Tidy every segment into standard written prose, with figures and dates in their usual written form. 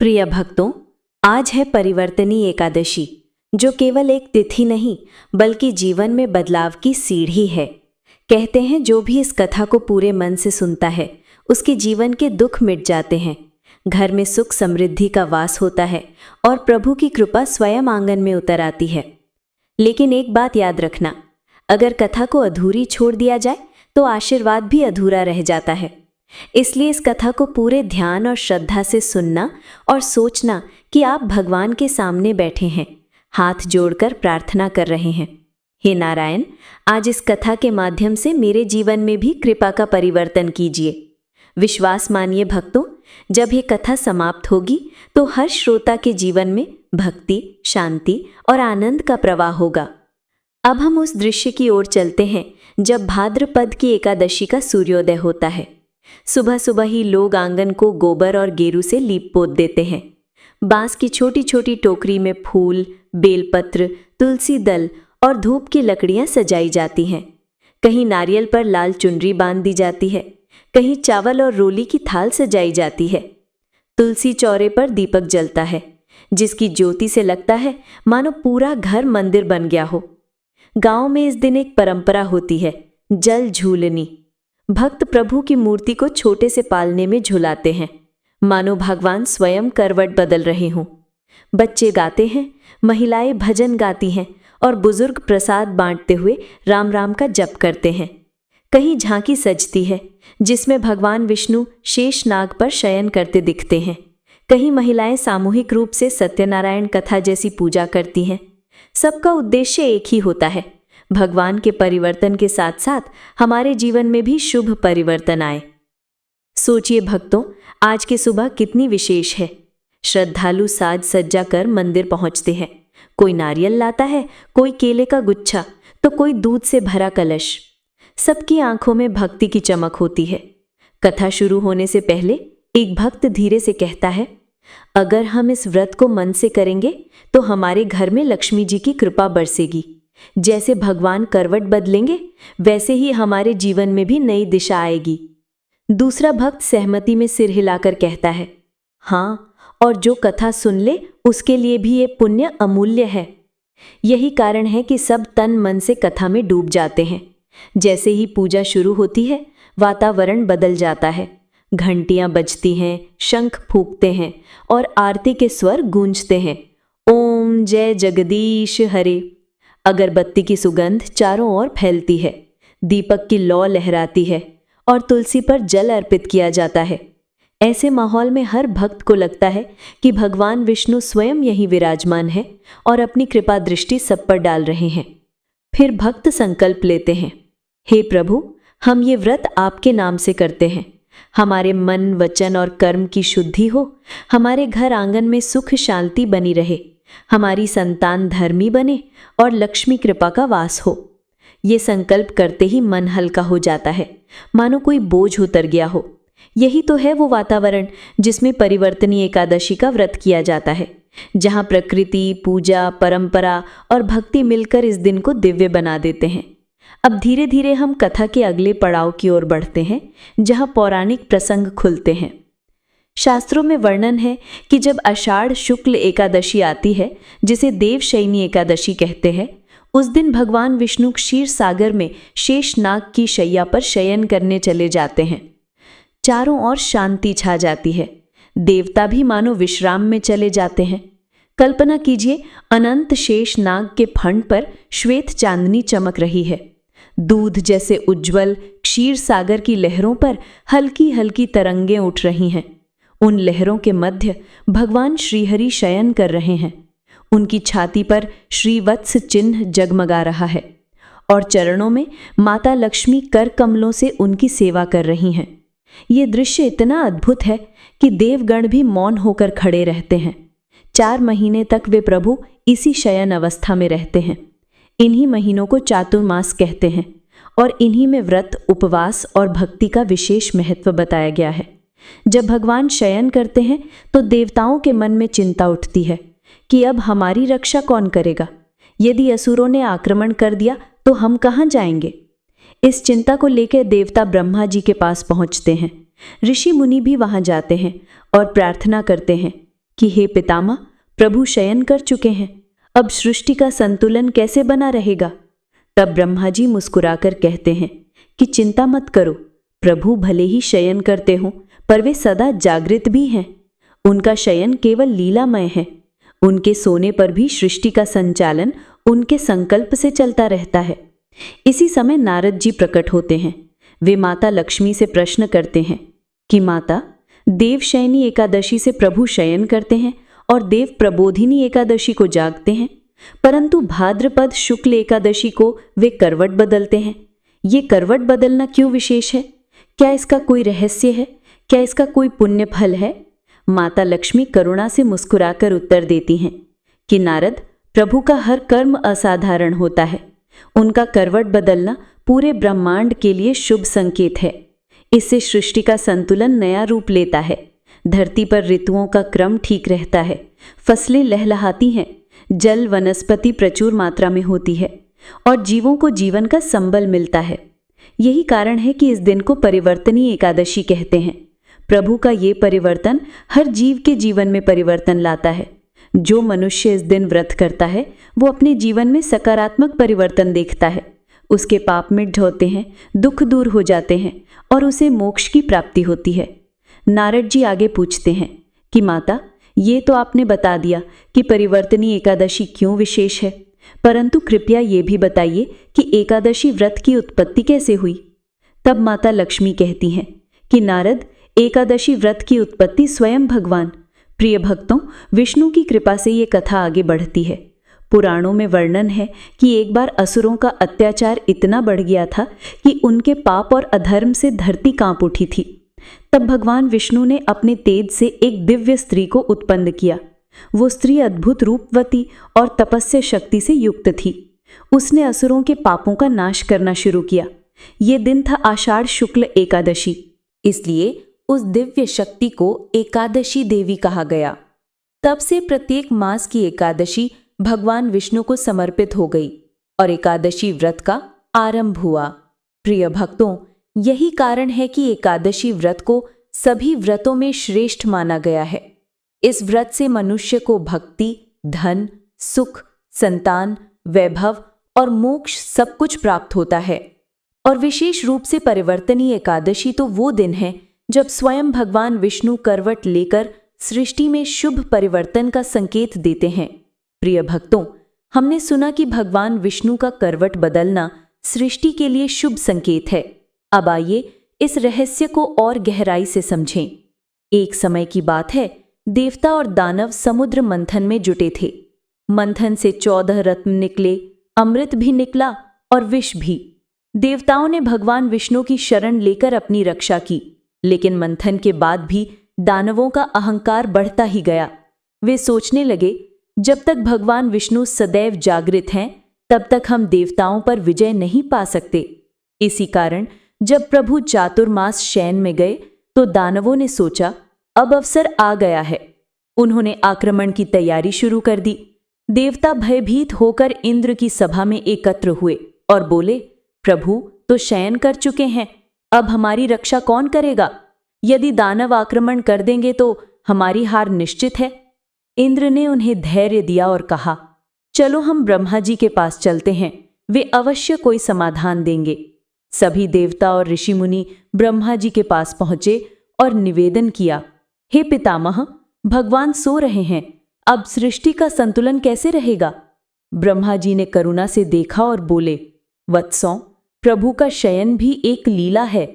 प्रिय भक्तों, आज है परिवर्तनी एकादशी, जो केवल एक तिथि नहीं बल्कि जीवन में बदलाव की सीढ़ी है। कहते हैं जो भी इस कथा को पूरे मन से सुनता है उसके जीवन के दुख मिट जाते हैं, घर में सुख समृद्धि का वास होता है और प्रभु की कृपा स्वयं आंगन में उतर आती है। लेकिन एक बात याद रखना, अगर कथा को अधूरी छोड़ दिया जाए तो आशीर्वाद भी अधूरा रह जाता है। इसलिए इस कथा को पूरे ध्यान और श्रद्धा से सुनना और सोचना कि आप भगवान के सामने बैठे हैं, हाथ जोड़कर प्रार्थना कर रहे हैं। हे नारायण, आज इस कथा के माध्यम से मेरे जीवन में भी कृपा का परिवर्तन कीजिए। विश्वास मानिए भक्तों, जब ये कथा समाप्त होगी तो हर श्रोता के जीवन में भक्ति, शांति और आनंद का प्रवाह होगा। अब हम उस दृश्य की ओर चलते हैं जब भाद्रपद की एकादशी का सूर्योदय होता है। सुबह सुबह ही लोग आंगन को गोबर और गेरू से लीप पोत देते हैं। बांस की छोटी छोटी टोकरी में फूल, बेलपत्र, तुलसी दल और धूप की लकड़ियां सजाई जाती हैं। कहीं नारियल पर लाल चुनरी बांध दी जाती है, कहीं चावल और रोली की थाल सजाई जाती है। तुलसी चौरे पर दीपक जलता है, जिसकी ज्योति से लगता है मानो पूरा घर मंदिर बन गया हो। गांव में इस दिन एक परंपरा होती है, जल झूलनी। भक्त प्रभु की मूर्ति को छोटे से पालने में झुलाते हैं, मानो भगवान स्वयं करवट बदल रहे हों। बच्चे गाते हैं, महिलाएं भजन गाती हैं और बुजुर्ग प्रसाद बांटते हुए राम राम का जप करते हैं। कहीं झांकी सजती है जिसमें भगवान विष्णु शेष नाग पर शयन करते दिखते हैं। कहीं महिलाएं सामूहिक रूप से सत्यनारायण कथा जैसी पूजा करती हैं। सबका उद्देश्य एक ही होता है, भगवान के परिवर्तन के साथ साथ हमारे जीवन में भी शुभ परिवर्तन आए। सोचिए भक्तों, आज की सुबह कितनी विशेष है। श्रद्धालु साज सज्जा कर मंदिर पहुंचते हैं। कोई नारियल लाता है, कोई केले का गुच्छा, तो कोई दूध से भरा कलश। सबकी आंखों में भक्ति की चमक होती है। कथा शुरू होने से पहले एक भक्त धीरे से कहता है, अगर हम इस व्रत को मन से करेंगे तो हमारे घर में लक्ष्मी जी की कृपा बरसेगी। जैसे भगवान करवट बदलेंगे वैसे ही हमारे जीवन में भी नई दिशा आएगी। दूसरा भक्त सहमति में सिर हिलाकर कहता है, हाँ, और जो कथा सुन ले उसके लिए भी ये पुण्य अमूल्य है। यही कारण है कि सब तन मन से कथा में डूब जाते हैं। जैसे ही पूजा शुरू होती है वातावरण बदल जाता है। घंटियां बजती हैं, शंख फूंकते हैं और आरती के स्वर गूंजते हैं। ओम जय जगदीश हरे। अगरबत्ती की सुगंध चारों ओर फैलती है, दीपक की लौ लहराती है और तुलसी पर जल अर्पित किया जाता है। ऐसे माहौल में हर भक्त को लगता है कि भगवान विष्णु स्वयं यहीं विराजमान है और अपनी कृपा दृष्टि सब पर डाल रहे हैं। फिर भक्त संकल्प लेते हैं, हे प्रभु, हम ये व्रत आपके नाम से करते हैं। हमारे मन, वचन और कर्म की शुद्धि हो, हमारे घर आंगन में सुख शांति बनी रहे, हमारी संतान धर्मी बने और लक्ष्मी कृपा का वास हो। ये संकल्प करते ही मन हल्का हो जाता है, मानो कोई बोझ उतर गया हो। यही तो है वो वातावरण जिसमें परिवर्तनी एकादशी का व्रत किया जाता है, जहाँ प्रकृति, पूजा, परंपरा और भक्ति मिलकर इस दिन को दिव्य बना देते हैं। अब धीरे धीरे हम कथा के अगले पड़ाव की ओर बढ़ते हैं, जहाँ पौराणिक प्रसंग खुलते हैं। शास्त्रों में वर्णन है कि जब आषाढ़ शुक्ल एकादशी आती है, जिसे देवशयनी एकादशी कहते हैं, उस दिन भगवान विष्णु क्षीर सागर में शेष नाग की शैया पर शयन करने चले जाते हैं। चारों ओर शांति छा जाती है। देवता भी मानो विश्राम में चले जाते हैं। कल्पना कीजिए, अनंत शेष नाग के फंड पर श्वेत चांदनी चमक रही है। दूध जैसे उज्ज्वल क्षीर सागर की लहरों पर हल्की हल्की तरंगें उठ रही हैं। उन लहरों के मध्य भगवान श्रीहरि शयन कर रहे हैं। उनकी छाती पर श्रीवत्स चिन्ह जगमगा रहा है और चरणों में माता लक्ष्मी कर कमलों से उनकी सेवा कर रही हैं। ये दृश्य इतना अद्भुत है कि देवगण भी मौन होकर खड़े रहते हैं। 4 महीने तक वे प्रभु इसी शयन अवस्था में रहते हैं। इन्हीं महीनों को चातुर्मास कहते हैं और इन्हीं में व्रत, उपवास और भक्ति का विशेष महत्व बताया गया है। जब भगवान शयन करते हैं तो देवताओं के मन में चिंता उठती है कि अब हमारी रक्षा कौन करेगा। यदि असुरों ने आक्रमण कर दिया तो हम कहाँ जाएंगे। इस चिंता को लेकर देवता ब्रह्मा जी के पास पहुंचते हैं। ऋषि मुनि भी वहां जाते हैं और प्रार्थना करते हैं कि हे पितामह, प्रभु शयन कर चुके हैं, अब सृष्टि का संतुलन कैसे बना रहेगा? तब ब्रह्मा जी मुस्कुराकर कहते हैं कि चिंता मत करो, प्रभु भले ही शयन करते हों पर वे सदा जागृत भी हैं। उनका शयन केवल लीलामय है। उनके सोने पर भी सृष्टि का संचालन उनके संकल्प से चलता रहता है। इसी समय नारद जी प्रकट होते हैं। वे माता लक्ष्मी से प्रश्न करते हैं कि माता, देवशयनी एकादशी से प्रभु शयन करते हैं और देव प्रबोधिनी एकादशी को जागते हैं, परंतु भाद्रपद शुक्ल एकादशी को वे करवट बदलते हैं। ये करवट बदलना क्यों विशेष है? क्या इसका कोई रहस्य है? क्या इसका कोई पुण्य फल है? माता लक्ष्मी करुणा से मुस्कुराकर उत्तर देती हैं कि नारद, प्रभु का हर कर्म असाधारण होता है। उनका करवट बदलना पूरे ब्रह्मांड के लिए शुभ संकेत है। इससे सृष्टि का संतुलन नया रूप लेता है। धरती पर ऋतुओं का क्रम ठीक रहता है, फसलें लहलहाती हैं, जल वनस्पति प्रचुर मात्रा में होती है और जीवों को जीवन का संबल मिलता है। यही कारण है कि इस दिन को परिवर्तनी एकादशी कहते हैं। प्रभु का ये परिवर्तन हर जीव के जीवन में परिवर्तन लाता है। जो मनुष्य इस दिन व्रत करता है वो अपने जीवन में सकारात्मक परिवर्तन देखता है। उसके पाप मिट जाते हैं, दुख दूर हो जाते हैं और उसे मोक्ष की प्राप्ति होती है। नारद जी आगे पूछते हैं कि माता, ये तो आपने बता दिया कि परिवर्तनी एकादशी क्यों विशेष है, परंतु कृपया ये भी बताइए कि एकादशी व्रत की उत्पत्ति कैसे हुई? तब माता लक्ष्मी कहती हैं कि नारद, एकादशी व्रत की उत्पत्ति स्वयं भगवान प्रिय भक्तों विष्णु की कृपा से ये कथा आगे बढ़ती है। पुराणों में वर्णन है कि एक बार असुरों का अत्याचार इतना बढ़ गया था कि उनके पाप और अधर्म से धरती कांप उठी थी। तब भगवान विष्णु ने अपने तेज से एक दिव्य स्त्री को उत्पन्न किया। वो स्त्री अद्भुत रूपवती और तपस्या शक्ति से युक्त थी। उसने असुरों के पापों का नाश करना शुरू किया। ये दिन था आषाढ़ शुक्ल एकादशी, इसलिए उस दिव्य शक्ति को एकादशी देवी कहा गया। तब से प्रत्येक मास की एकादशी भगवान विष्णु को समर्पित हो गई और एकादशी व्रत का आरंभ हुआ। प्रिय भक्तों, यही कारण है कि एकादशी व्रत को सभी व्रतों में श्रेष्ठ माना गया है। इस व्रत से मनुष्य को भक्ति, धन, सुख, संतान, वैभव और मोक्ष सब कुछ प्राप्त होता है। और विशेष रूप से परिवर्तनी एकादशी तो वो दिन है जब स्वयं भगवान विष्णु करवट लेकर सृष्टि में शुभ परिवर्तन का संकेत देते हैं। प्रिय भक्तों, हमने सुना कि भगवान विष्णु का करवट बदलना सृष्टि के लिए शुभ संकेत है। अब आइए इस रहस्य को और गहराई से समझें। एक समय की बात है, देवता और दानव समुद्र मंथन में जुटे थे। मंथन से 14 रत्न निकले, अमृत भी निकला और विष भी। देवताओं ने भगवान विष्णु की शरण लेकर अपनी रक्षा की, लेकिन मंथन के बाद भी दानवों का अहंकार बढ़ता ही गया। वे सोचने लगे, जब तक भगवान विष्णु सदैव जागृत हैं तब तक हम देवताओं पर विजय नहीं पा सकते। इसी कारण जब प्रभु चातुर्मास शयन में गए तो दानवों ने सोचा, अब अवसर आ गया है। उन्होंने आक्रमण की तैयारी शुरू कर दी। देवता भयभीत होकर इंद्र की सभा में एकत्र हुए और बोले, प्रभु तो शयन कर चुके हैं, अब हमारी रक्षा कौन करेगा? यदि दानव आक्रमण कर देंगे तो हमारी हार निश्चित है। इंद्र ने उन्हें धैर्य दिया और कहा, चलो हम ब्रह्मा जी के पास चलते हैं, वे अवश्य कोई समाधान देंगे। सभी देवता और ऋषि मुनि ब्रह्मा जी के पास पहुंचे और निवेदन किया, हे पितामह, भगवान सो रहे हैं, अब सृष्टि का संतुलन कैसे रहेगा? ब्रह्मा जी ने करुणा से देखा और बोले, वत्सों, प्रभु का शयन भी एक लीला है।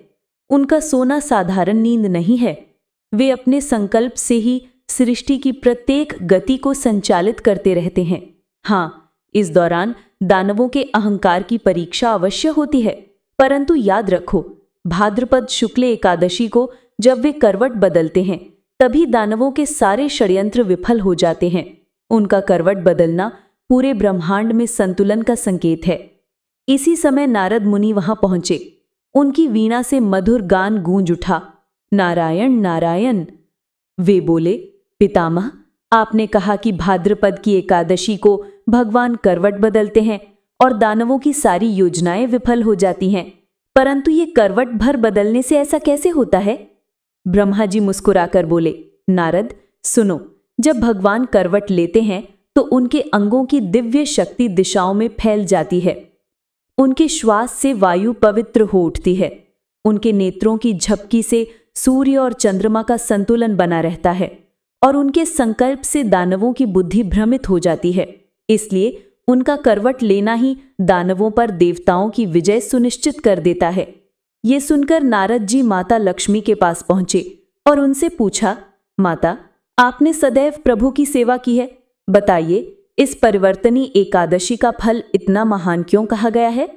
उनका सोना साधारण नींद नहीं है। वे अपने संकल्प से ही सृष्टि की प्रत्येक गति को संचालित करते रहते हैं। हाँ, इस दौरान दानवों के अहंकार की परीक्षा अवश्य होती है, परंतु याद रखो, भाद्रपद शुक्ल एकादशी को जब वे करवट बदलते हैं तभी दानवों के सारे षड्यंत्र विफल हो जाते हैं। उनका करवट बदलना पूरे ब्रह्मांड में संतुलन का संकेत है। इसी समय नारद मुनि वहां पहुंचे। उनकी वीणा से मधुर गान गूंज उठा, नारायण नारायण। वे बोले, पितामह, आपने कहा कि भाद्रपद की एकादशी को भगवान करवट बदलते हैं और दानवों की सारी योजनाएं विफल हो जाती हैं, परंतु ये करवट भर बदलने से ऐसा कैसे होता है? ब्रह्मा जी मुस्कुराकर बोले, नारद सुनो, जब भगवान करवट लेते हैं तो उनके अंगों की दिव्य शक्ति दिशाओं में फैल जाती है। उनके श्वास से वायु पवित्र हो उठती है। उनके नेत्रों की झपकी से सूर्य और चंद्रमा का संतुलन बना रहता है और उनके संकल्प से दानवों की बुद्धि भ्रमित हो जाती है। इसलिए उनका करवट लेना ही दानवों पर देवताओं की विजय सुनिश्चित कर देता है। ये सुनकर नारद जी माता लक्ष्मी के पास पहुंचे और उनसे पूछा, माता, आपने सदैव प्रभु की सेवा की है, बताइए इस परिवर्तनी एकादशी का फल इतना महान क्यों कहा गया है?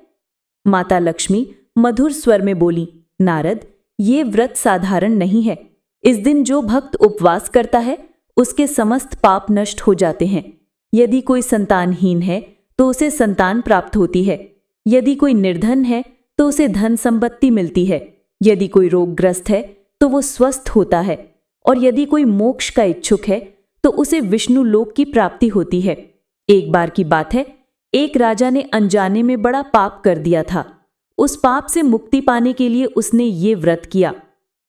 माता लक्ष्मी मधुर स्वर में बोली, नारद, ये व्रत साधारण नहीं है। इस दिन जो भक्त उपवास करता है उसके समस्त पाप नष्ट हो जाते हैं। यदि कोई संतानहीन है तो उसे संतान प्राप्त होती है। यदि कोई निर्धन है तो उसे धन संपत्ति मिलती है। यदि कोई रोगग्रस्त है तो वो स्वस्थ होता है और यदि कोई मोक्ष का इच्छुक है तो उसे विष्णु लोक की प्राप्ति होती है। एक बार की बात है, एक राजा ने अनजाने में बड़ा पाप कर दिया था। उस पाप से मुक्ति पाने के लिए उसने ये व्रत किया।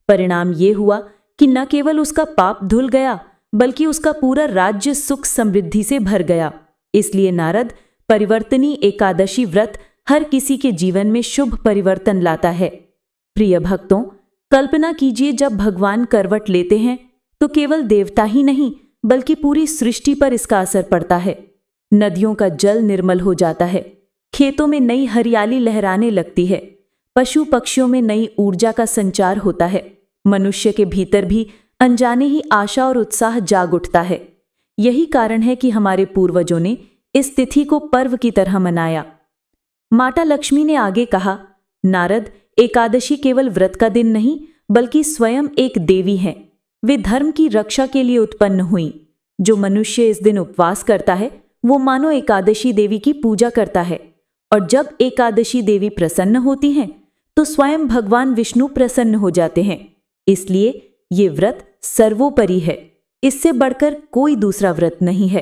परिणाम ये हुआ कि न केवल उसका पाप धुल गया बल्कि उसका पूरा राज्य सुख समृद्धि से भर गया। इसलिए नारद, परिवर्तनी एकादशी व्रत हर किसी के जीवन में शुभ परिवर्तन लाता है। प्रिय भक्तों, कल्पना कीजिए, जब भगवान करवट लेते हैं तो केवल देवता ही नहीं बल्कि पूरी सृष्टि पर इसका असर पड़ता है। नदियों का जल निर्मल हो जाता है, खेतों में नई हरियाली लहराने लगती है, पशु पक्षियों में नई ऊर्जा का संचार होता है, मनुष्य के भीतर भी अनजाने ही आशा और उत्साह जाग उठता है। यही कारण है कि हमारे पूर्वजों ने इस तिथि को पर्व की तरह मनाया। माता लक्ष्मी ने आगे कहा, नारद, एकादशी केवल व्रत का दिन नहीं बल्कि स्वयं एक देवी हैं। वे धर्म की रक्षा के लिए उत्पन्न हुई। जो मनुष्य इस दिन उपवास करता है वो मानो एकादशी देवी की पूजा करता है, और जब एकादशी देवी प्रसन्न होती हैं तो स्वयं भगवान विष्णु प्रसन्न हो जाते हैं। इसलिए ये व्रत सर्वोपरि है, इससे बढ़कर कोई दूसरा व्रत नहीं है।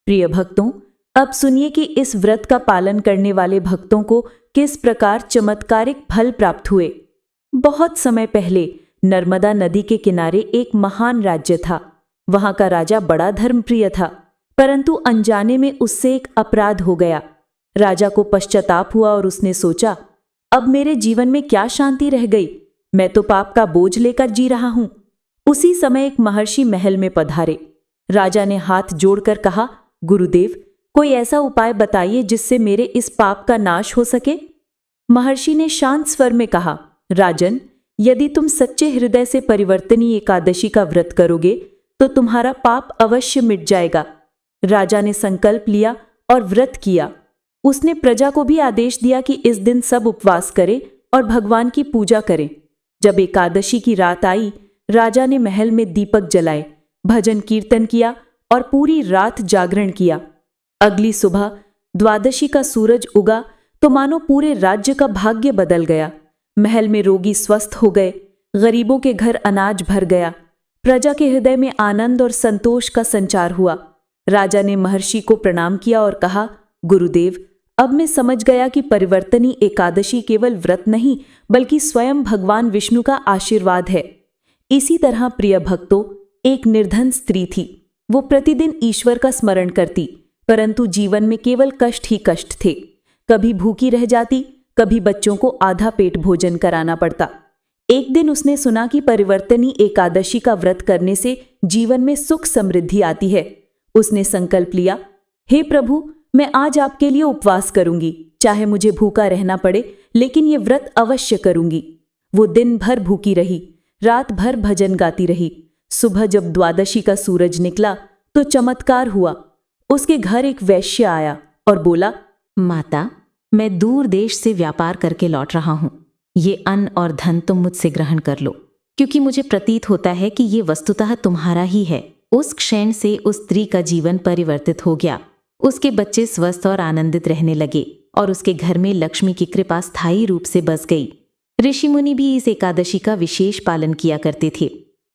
प्रिय भक्तों, अब सुनिए कि इस व्रत का पालन करने वाले भक्तों को किस प्रकार चमत्कारिक फल प्राप्त हुए। बहुत समय पहले नर्मदा नदी के किनारे एक महान राज्य था। वहां का राजा बड़ा धर्मप्रिय था, परंतु अनजाने में उससे एक अपराध हो गया। राजा को पश्चाताप हुआ और उसने सोचा, अब मेरे जीवन में क्या शांति रह गई, मैं तो पाप का बोझ लेकर जी रहा हूं। उसी समय एक महर्षि महल में पधारे। राजा ने हाथ जोड़कर कहा, गुरुदेव, कोई ऐसा उपाय बताइए जिससे मेरे इस पाप का नाश हो सके। महर्षि ने शांत स्वर में कहा, राजन, यदि तुम सच्चे हृदय से परिवर्तनी एकादशी का व्रत करोगे तो तुम्हारा पाप अवश्य मिट जाएगा। राजा ने संकल्प लिया और व्रत किया। उसने प्रजा को भी आदेश दिया कि इस दिन सब उपवास करें और भगवान की पूजा करें। जब एकादशी की रात आई, राजा ने महल में दीपक जलाए, भजन कीर्तन किया और पूरी रात जागरण किया। अगली सुबह द्वादशी का सूरज उगा तो मानो पूरे राज्य का भाग्य बदल गया। महल में रोगी स्वस्थ हो गए, गरीबों के घर अनाज भर गया, प्रजा के हृदय में आनंद और संतोष का संचार हुआ। राजा ने महर्षि को प्रणाम किया और कहा, गुरुदेव, अब मैं समझ गया कि परिवर्तनी एकादशी केवल व्रत नहीं बल्कि स्वयं भगवान विष्णु का आशीर्वाद है। इसी तरह प्रिय भक्तों, एक निर्धन स्त्री थी। वो प्रतिदिन ईश्वर का स्मरण करती, परंतु जीवन में केवल कष्ट ही कष्ट थे। कभी भूखी रह जाती, कभी बच्चों को आधा पेट भोजन कराना पड़ता। एक दिन उसने सुना कि परिवर्तनी एकादशी का व्रत करने से जीवन में सुख समृद्धि आती है। उसने संकल्प लिया, हे प्रभु, मैं आज आपके लिए उपवास करूंगी, चाहे मुझे भूखा रहना पड़े, लेकिन ये व्रत अवश्य करूंगी। वो दिन भर भूखी रही, रात भर भजन गाती रही। सुबह जब द्वादशी का सूरज निकला तो चमत्कार हुआ। उसके घर एक वैश्य आया और बोला, माता, मैं दूर देश से व्यापार करके लौट रहा हूं। ये अन्न और धन तुम मुझसे ग्रहण कर लो, क्योंकि मुझे प्रतीत होता है कि ये वस्तुतः तुम्हारा ही है। उस क्षण से उस स्त्री का जीवन परिवर्तित हो गया। उसके बच्चे स्वस्थ और आनंदित रहने लगे और उसके घर में लक्ष्मी की कृपा स्थायी रूप से बस गई। ऋषि मुनि भी इस एकादशी का विशेष पालन किया करते थे।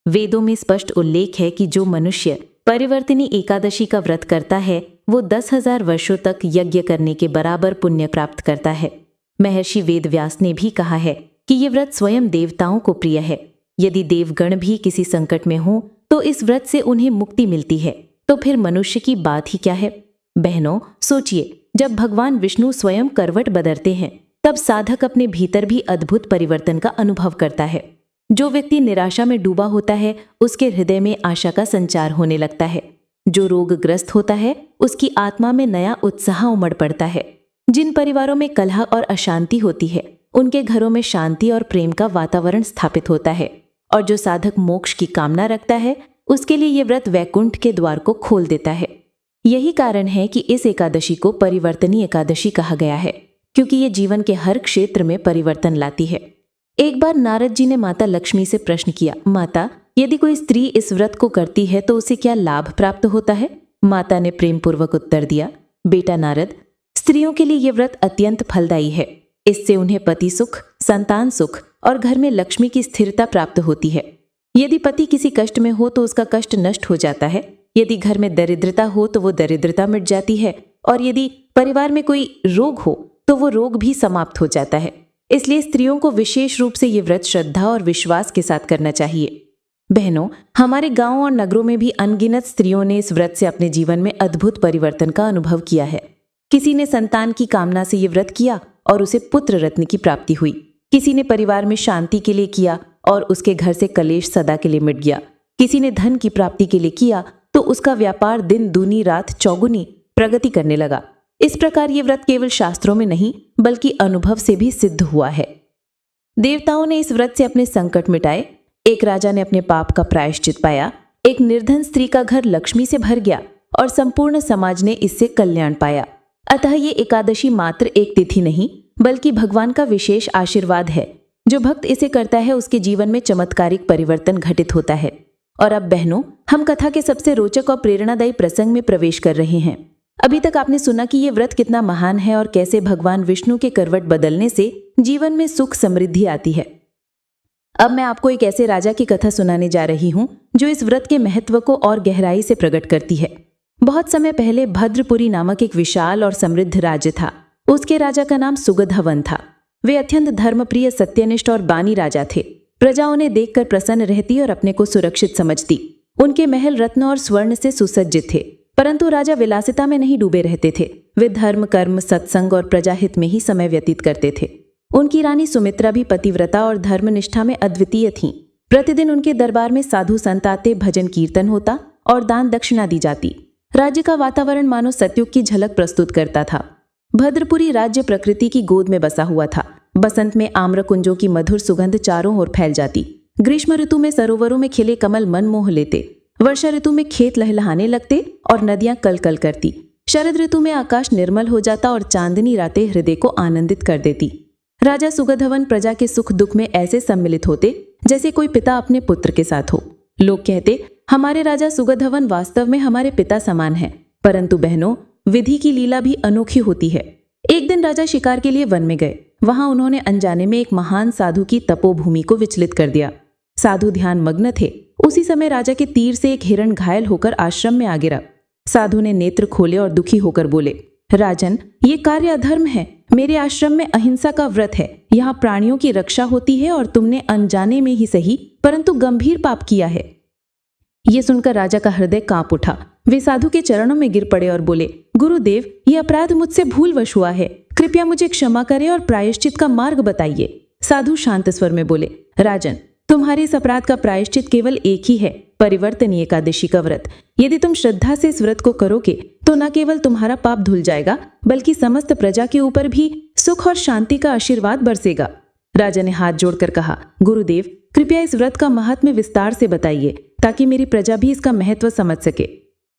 वेदों में स्पष्ट उल्लेख है कि जो मनुष्य परिवर्तनी एकादशी का व्रत करता है वो 10,000 वर्षों तक यज्ञ करने के बराबर पुण्य प्राप्त करता है। महर्षि वेदव्यास ने भी कहा है कि ये व्रत स्वयं देवताओं को प्रिय है। यदि देवगण भी किसी संकट में हो तो इस व्रत से उन्हें मुक्ति मिलती है, तो फिर मनुष्य की बात ही क्या है। बहनों, सोचिए, जब भगवान विष्णु स्वयं करवट बदलते हैं तब साधक अपने भीतर भी अद्भुत परिवर्तन का अनुभव करता है। जो व्यक्ति निराशा में डूबा होता है उसके हृदय में आशा का संचार होने लगता है। जो रोगग्रस्त होता है उसकी आत्मा में नया उत्साह उमड़ पड़ता है। जिन परिवारों में कलह और अशांति होती है उनके घरों में शांति और प्रेम का वातावरण स्थापित होता है। और जो साधक मोक्ष की कामना रखता है उसके लिए ये व्रत वैकुंठ के द्वार को खोल देता है। यही कारण है कि इस एकादशी को परिवर्तनी एकादशी कहा गया है, क्योंकि ये जीवन के हर क्षेत्र में परिवर्तन लाती है। एक बार नारद जी ने माता लक्ष्मी से प्रश्न किया, माता, यदि कोई स्त्री इस व्रत को करती है तो उसे क्या लाभ प्राप्त होता है? माता ने प्रेम पूर्वक उत्तर दिया, बेटा नारद, स्त्रियों के लिए यह व्रत अत्यंत फलदायी है। इससे उन्हें पति सुख, संतान सुख और घर में लक्ष्मी की स्थिरता प्राप्त होती है। यदि पति किसी कष्ट में हो तो उसका कष्ट नष्ट हो जाता है। यदि घर में दरिद्रता हो तो वो दरिद्रता मिट जाती है। और यदि परिवार में कोई रोग हो तो वो रोग भी समाप्त हो जाता है। इसलिए स्त्रियों को विशेष रूप से ये व्रत श्रद्धा और विश्वास के साथ करना चाहिए। बहनों, हमारे गांवों और नगरों में भी अनगिनत स्त्रियों ने इस व्रत से अपने जीवन में अद्भुत परिवर्तन का अनुभव किया है। किसी ने संतान की कामना से ये व्रत किया और उसे पुत्र रत्न की प्राप्ति हुई। किसी ने परिवार में शांति के लिए किया और उसके घर से कलेश सदा के लिए मिट गया। किसी ने धन की प्राप्ति के लिए किया तो उसका व्यापार दिन दूनी रात चौगुनी प्रगति करने लगा। इस प्रकार ये व्रत केवल शास्त्रों में नहीं बल्कि अनुभव से भी सिद्ध हुआ है। देवताओं ने इस व्रत से अपने संकट मिटाए। एक राजा ने अपने पाप का प्रायश्चित पाया। एक निर्धन स्त्री का घर लक्ष्मी से भर गया और संपूर्ण समाज ने इससे कल्याण पाया। अतः ये एकादशी मात्र एक तिथि नहीं बल्कि भगवान का विशेष आशीर्वाद है। जो भक्त इसे करता है उसके जीवन में चमत्कारिक परिवर्तन घटित होता है। और अब बहनों, हम कथा के सबसे रोचक और प्रेरणादायी प्रसंग में प्रवेश कर रहे हैं। अभी तक आपने सुना कि ये व्रत कितना महान है और कैसे भगवान विष्णु के करवट बदलने से जीवन में सुख समृद्धि आती है। अब मैं आपको एक ऐसे राजा की कथा सुनाने जा रही हूँ जो इस व्रत के महत्व को और गहराई से प्रकट करती है। बहुत समय पहले भद्रपुरी नामक एक विशाल और समृद्ध राज्य था। उसके राजा का नाम सुगधवन था। वे अत्यंत धर्मप्रिय, सत्यनिष्ठ और बानी राजा थे। प्रजा उन्हें देखकर प्रसन्न रहती और अपने को सुरक्षित समझती। उनके महल रत्न और स्वर्ण से सुसज्जित थे, परंतु राजा विलासिता में नहीं डूबे रहते थे। वे धर्म, कर्म, सत्संग और प्रजाहित में ही समय व्यतीत करते थे। उनकी रानी सुमित्रा भी पतिव्रता और धर्मनिष्ठा में अद्वितीय थीं। प्रतिदिन उनके दरबार में साधु संत आते, भजन कीर्तन होता और दान दक्षिणा दी जाती। राज्य का वातावरण मानो सतयुग की झलक प्रस्तुत करता था। भद्रपुरी राज्य प्रकृति की गोद में बसा हुआ था। बसंत में आम्रकुंजों की मधुर सुगंध चारों ओर फैल जाती। ग्रीष्म ऋतु में सरोवरों में खिले कमल मन मोह लेते। वर्षा ऋतु में खेत लहलहाने लगते और नदियां कलकल करती। शरद ऋतु में आकाश निर्मल हो जाता और चांदनी रातें हृदय को आनंदित कर देती। राजा सुगधवन प्रजा के सुख दुख में ऐसे सम्मिलित होते जैसे कोई पिता अपने पुत्र के साथ हो। लोग कहते, हमारे राजा सुगधवन वास्तव में हमारे पिता समान है। परंतु बहनों, विधि की लीला भी अनोखी होती है। एक दिन राजा शिकार के लिए वन में गए। वहां उन्होंने अनजाने में एक महान साधु की तपोभूमि को विचलित कर दिया। साधु ध्यान मग्न थे। उसी समय राजा के तीर से एक हिरण घायल होकर आश्रम में आ गिरा। साधु ने नेत्र खोले और दुखी होकर बोले, राजन, ये कार्य अधर्म है। मेरे आश्रम में अहिंसा का व्रत है। यहाँ प्राणियों की रक्षा होती है और तुमने अनजाने में ही सही परंतु गंभीर पाप किया है। ये सुनकर राजा का हृदय कांप उठा। वे साधु के चरणों में गिर पड़े और बोले, गुरुदेव, ये अपराध मुझसे भूलवश हुआ है। कृपया मुझे क्षमा करें और प्रायश्चित का मार्ग बताइए। साधु शांत स्वर में बोले, राजन, तुम्हारे इस अपराध का प्रायश्चित केवल एक ही है, परिवर्तनीय एकादशी का व्रत। यदि तुम श्रद्धा से इस व्रत को करोगे तो न केवल तुम्हारा पाप धुल जाएगा बल्कि समस्त प्रजा के ऊपर भी सुख और शांति का आशीर्वाद बरसेगा। राजा ने हाथ जोड़कर कहा, गुरुदेव, कृपया इस व्रत का महात्म्य विस्तार से बताइए ताकि मेरी प्रजा भी इसका महत्व समझ सके।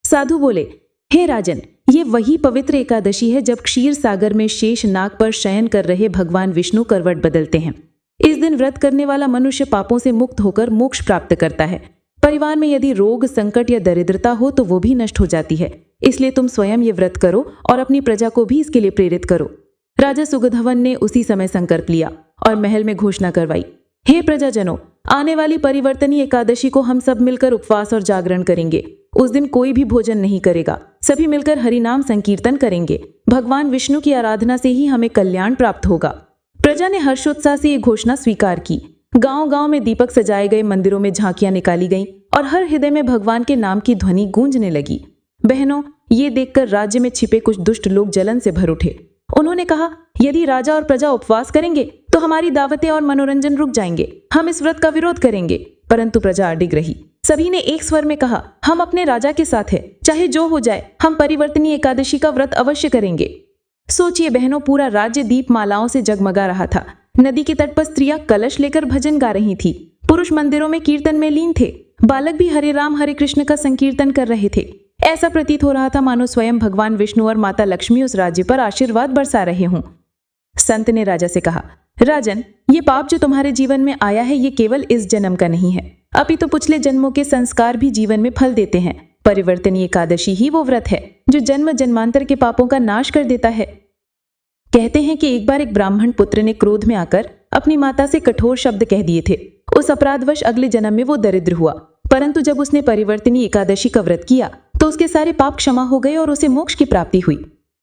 साधु बोले, हे राजन, ये वही पवित्र एकादशी है जब क्षीर सागर में शेष नाग पर शयन कर रहे भगवान विष्णु करवट बदलते हैं। इस दिन व्रत करने वाला मनुष्य पापों से मुक्त होकर मोक्ष प्राप्त करता है। परिवार में यदि रोग, संकट या दरिद्रता हो तो वो भी नष्ट हो जाती है। इसलिए तुम स्वयं ये व्रत करो और अपनी प्रजा को भी इसके लिए प्रेरित करो। राजा सुगधवन ने उसी समय संकल्प लिया और महल में घोषणा करवाई, हे प्रजाजनों, आने वाली परिवर्तनी एकादशी को हम सब मिलकर उपवास और जागरण करेंगे। उस दिन कोई भी भोजन नहीं करेगा। सभी मिलकर हरिनाम संकीर्तन करेंगे। भगवान विष्णु की आराधना से ही हमें कल्याण प्राप्त होगा। प्रजा ने हर्षोत्साह से ये घोषणा स्वीकार की। गांव-गांव में दीपक सजाए गए, मंदिरों में झांकियां निकाली गईं और हर हृदय में भगवान के नाम की ध्वनि गूंजने लगी। बहनों, ये देखकर राज्य में छिपे कुछ दुष्ट लोग जलन से भर उठे। उन्होंने कहा, यदि राजा और प्रजा उपवास करेंगे तो हमारी दावतें और मनोरंजन रुक जाएंगे। हम इस व्रत का विरोध करेंगे। परंतु प्रजा अडिग रही। सभी ने एक स्वर में कहा, हम अपने राजा के साथ हैं, चाहे जो हो जाए, हम परिवर्तनी एकादशी का व्रत अवश्य करेंगे। सोचिए बहनों, पूरा राज्य दीपमालाओं से जगमगा रहा था। नदी के तट पर स्त्रियां कलश लेकर भजन गा रही थी। पुरुष मंदिरों में कीर्तन में लीन थे। बालक भी हरे राम हरे कृष्ण का संकीर्तन कर रहे थे। ऐसा प्रतीत हो रहा था मानो स्वयं भगवान विष्णु और माता लक्ष्मी उस राज्य पर आशीर्वाद बरसा रहे हों। संत ने राजा से कहा, राजन, ये पाप जो तुम्हारे जीवन में आया है, ये केवल इस जन्म का नहीं है, अपितु पिछले जन्मों के संस्कार भी जीवन में फल देते हैं। परिवर्तनी एकादशी ही वो व्रत है जो जन्म जन्मांतर के पापों का नाश कर देता है। कहते हैं कि एक बार एक ब्राह्मण पुत्र ने क्रोध में आकर अपनी माता से कठोर शब्द कह दिए थे। उस अपराधवश अगले जन्म में वो दरिद्र हुआ, परंतु जब उसने परिवर्तनी एकादशी का व्रत किया तो उसके सारे पाप क्षमा हो गए और उसे मोक्ष की प्राप्ति हुई।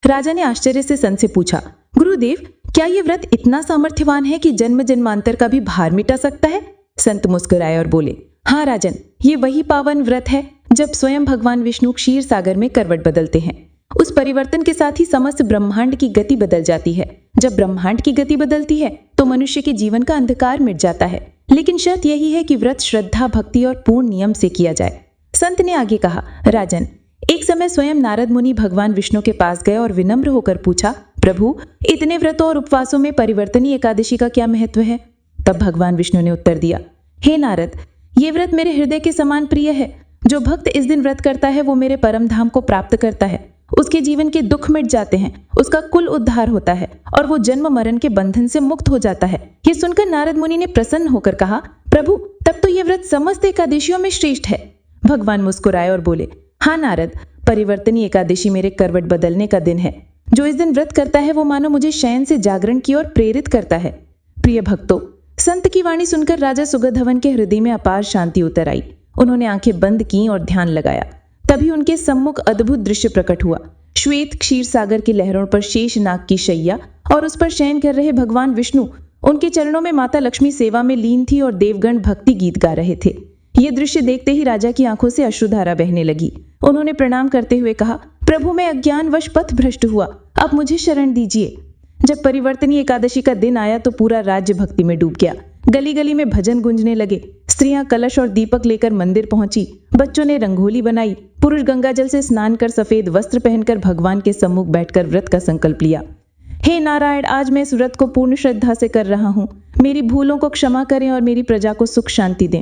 राजा ने आश्चर्य से संत से पूछा, गुरुदेव, क्या ये व्रत इतना सामर्थ्यवान है कि जन्म जन्मांतर का भी भार मिटा सकता है? संत मुस्कुराए और बोले, हाँ राजन, ये वही पावन व्रत है जब स्वयं भगवान विष्णु क्षीर सागर में करवट बदलते हैं। उस परिवर्तन के साथ ही समस्त ब्रह्मांड की गति बदल जाती है। जब ब्रह्मांड की गति बदलती है तो मनुष्य के जीवन का अंधकार मिट जाता है, लेकिन शर्त यही है कि व्रत श्रद्धा, भक्ति और पूर्ण नियम से किया जाए। संत ने आगे कहा, राजन, एक समय स्वयं नारद मुनि भगवान विष्णु के पास गए और विनम्र होकर पूछा, प्रभु, इतने व्रतों और उपवासों में परिवर्तनी एकादशी का क्या महत्व है? तब भगवान विष्णु ने उत्तर दिया, हे नारद, ये व्रत मेरे हृदय के समान प्रिय है। जो भक्त इस दिन व्रत करता है वो मेरे परम धाम को प्राप्त करता है। उसके जीवन के दुख मिट जाते हैं, उसका कुल उद्धार होता है और वो जन्म मरण के बंधन से मुक्त हो जाता है। ये सुनकर नारद मुनि ने प्रसन्न होकर कहा, प्रभु, तब तो ये व्रत समस्त एकादशियों में श्रेष्ठ है। भगवान मुस्कुराए और बोले, हाँ नारद, परिवर्तनी एकादशी मेरे करवट बदलने का दिन है। जो इस दिन व्रत करता है वो मानो मुझे शयन से जागरण की ओर प्रेरित करता है। प्रिय भक्तों, संत की वाणी सुनकर राजा सुगधवन के हृदय में अपार शांति उतर आई। उन्होंने आंखें बंद की और ध्यान लगाया। तभी उनके सम्मुख अद्भुत दृश्य प्रकट हुआ। श्वेत क्षीर सागर की लहरों पर शेष नाग की शैया और उस पर शयन कर रहे भगवान विष्णु, उनके चरणों में माता लक्ष्मी सेवा में लीन थी और देवगण भक्ति गीत गा रहे थे। ये दृश्य देखते ही राजा की आंखों से अश्रुधारा बहने लगी। उन्होंने प्रणाम करते हुए कहा, प्रभु, मैं अज्ञानवश पथ भ्रष्ट हुआ, अब मुझे शरण दीजिए। जब परिवर्तनी एकादशी का दिन आया तो पूरा राज्य भक्ति में डूब गया। गली गली में भजन गूंजने लगे। स्त्रियां कलश और दीपक लेकर मंदिर पहुंची। बच्चों ने रंगोली बनाई। पुरुष गंगा जल से स्नान कर सफेद वस्त्र पहनकर भगवान के सम्मुख बैठकर व्रत का संकल्प लिया। हे नारायण, आज मैं इस व्रत को पूर्ण श्रद्धा से कर रहा हूँ। मेरी भूलों को क्षमा करें और मेरी प्रजा को सुख शांति दें।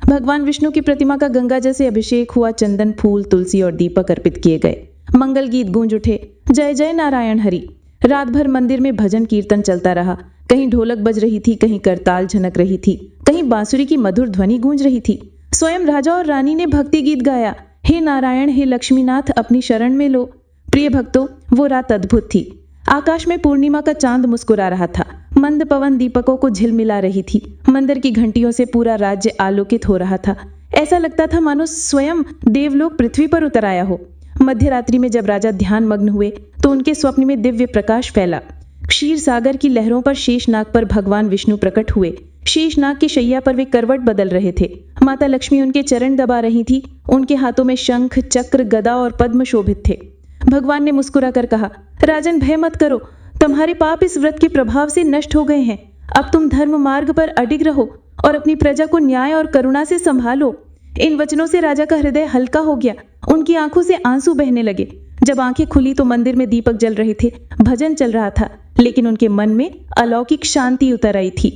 भगवान विष्णु की प्रतिमा का गंगा जल से अभिषेक हुआ। चंदन, फूल, तुलसी और दीपक अर्पित किए गए। मंगल गीत गूंज उठे। जय जय नारायण हरि। रात भर मंदिर में भजन कीर्तन चलता रहा। कहीं ढोलक बज रही थी, कहीं करताल झनक रही थी, कहीं बांसुरी की मधुर ध्वनि गूंज रही थी। स्वयं राजा और रानी ने भक्ति गीत गाया, हे नारायण, हे लक्ष्मीनाथ, अपनी शरण में लो। प्रिय भक्तों, वो रात अद्भुत थी। आकाश में पूर्णिमा का चांद मुस्कुरा रहा था। मंद पवन दीपकों को झिलमिला रही थी। मंदिर की घंटियों से पूरा राज्य आलोकित हो रहा था। ऐसा लगता था मानो स्वयं देवलोक पृथ्वी पर उतर आया हो। मध्य रात्रि में जब राजा ध्यान मग्न हुए तो उनके स्वप्न में दिव्य प्रकाश फैला। क्षीर सागर की लहरों पर शेषनाग पर भगवान विष्णु प्रकट हुए। शेषनाग की शैया पर वे करवट बदल रहे थे। माता लक्ष्मी उनके चरण दबा रही थी। उनके हाथों में शंख, चक्र, गदा और पद्म शोभित थे। भगवान ने मुस्कुराकर कहा, राजन, भय मत करो, तुम्हारे पाप इस व्रत के प्रभाव से नष्ट हो गए हैं। अब तुम धर्म मार्ग पर अडिग रहो और अपनी प्रजा को न्याय और करुणा से संभालो। इन वचनों से राजा का हृदय हल्का हो गया। उनकी आंखों से आंसू बहने लगे। जब आंखें खुली तो मंदिर में दीपक जल रहे थे, भजन चल रहा था, लेकिन उनके मन में अलौकिक शांति उतर आई थी।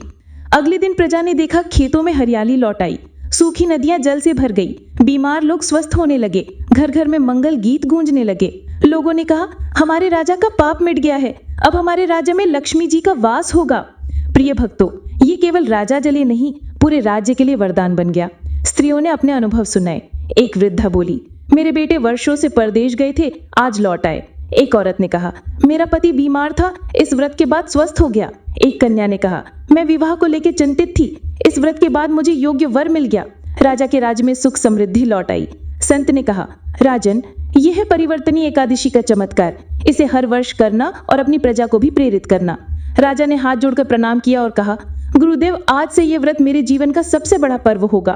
अगले दिन प्रजा ने देखा, खेतों में हरियाली लौट आई। सूखी नदियां जल से भर गई। बीमार लोग स्वस्थ होने लगे। घर घर में मंगल गीत गूंजने लगे। लोगों ने कहा, हमारे राजा का पाप मिट गया है, अब हमारे राज्य में लक्ष्मी जी का वास होगा। प्रिय भक्तों, ये केवल राजा जले नहीं, पूरे राज्य के लिए वरदान बन गया। स्त्रियों ने अपने अनुभव सुनाए। एक वृद्धा बोली, मेरे बेटे वर्षों से परदेश गए थे, आज लौट आए। एक औरत ने कहा, मेरा पति बीमार था, इस व्रत के बाद स्वस्थ हो गया। एक कन्या ने कहा, मैं विवाह को लेकर चिंतित थी, इस व्रत के बाद मुझे योग्य वर मिल गया। राजा के राज्य में सुख समृद्धि लौट आई। संत ने कहा, राजन, यह है परिवर्तनी एकादशी का चमत्कार। इसे हर वर्ष करना और अपनी प्रजा को भी प्रेरित करना। राजा ने हाथ जोड़कर प्रणाम किया और कहा, गुरुदेव, आज से ये व्रत मेरे जीवन का सबसे बड़ा पर्व होगा।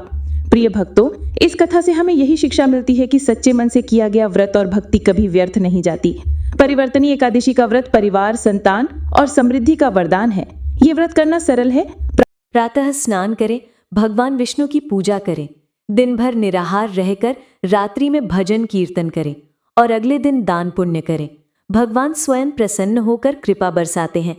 प्रिय भक्तों, इस कथा से हमें यही शिक्षा मिलती है कि सच्चे मन से किया गया व्रत और भक्ति कभी व्यर्थ नहीं जाती। परिवर्तनी एकादशी का व्रत परिवार, संतान और समृद्धि का वरदान है। ये व्रत करना सरल है। प्रातः स्नान करें, भगवान विष्णु की पूजा करें, दिन भर निराहार रहकर रात्रि में भजन कीर्तन करें और अगले दिन दान पुण्य करें। भगवान स्वयं प्रसन्न होकर कृपा बरसाते हैं।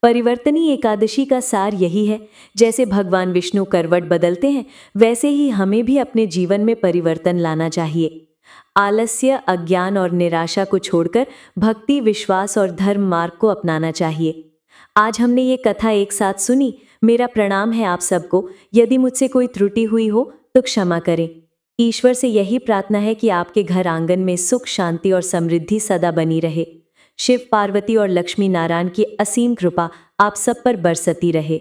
परिवर्तनी एकादशी का सार यही है, जैसे भगवान विष्णु करवट बदलते हैं, वैसे ही हमें भी अपने जीवन में परिवर्तन लाना चाहिए। आलस्य, अज्ञान और निराशा को छोड़कर भक्ति, विश्वास और धर्म मार्ग को अपनाना चाहिए। आज हमने ये कथा एक साथ सुनी। मेरा प्रणाम है आप सबको। यदि मुझसे कोई त्रुटि हुई हो तो क्षमा करें। ईश्वर से यही प्रार्थना है कि आपके घर आंगन में सुख, शांति और समृद्धि सदा बनी रहे। शिव, पार्वती और लक्ष्मी नारायण की असीम कृपा आप सब पर बरसती रहे।